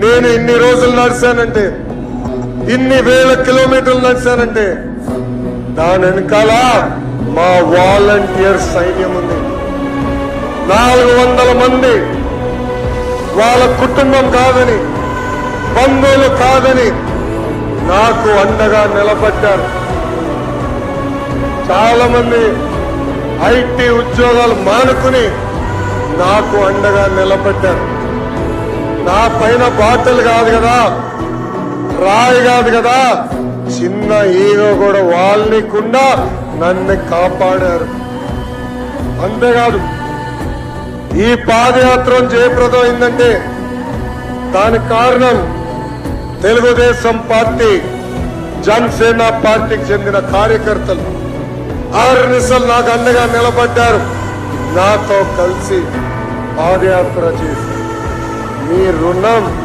నేను ఇన్ని రోజులు నడిచానంటే, ఇన్ని వేల కిలోమీటర్లు నడిచానంటే దాని వెనకాల మా వాలంటీర్ సైన్యం ఉంది. 400 మంది వాళ్ళ కుటుంబం కాదని, బంధువులు కాదని నాకు అండగా నిలబడ్డారు. చాలా మంది ఐటీ ఉద్యోగాలు మానుకుని నాకు అండగా నిలబడ్డారు. నా పైన బాటలు కాదు కదా, రాయి కాదు కదా, చిన్న ఈగో కూడా వాళ్ళనికుండా నన్ను కాపాడారు. అంతేకాదు, ఈ పాదయాత్ర జయప్రదం అయిందంటే దానికి కారణం తెలుగుదేశం పార్టీ, జనసేన పార్టీకి చెందిన కార్యకర్తలు ఆర్నిసలు నాకు అండగా నిలబడ్డారు. నాతో కలిసి పాదయాత్ర చేసి మీ రుణం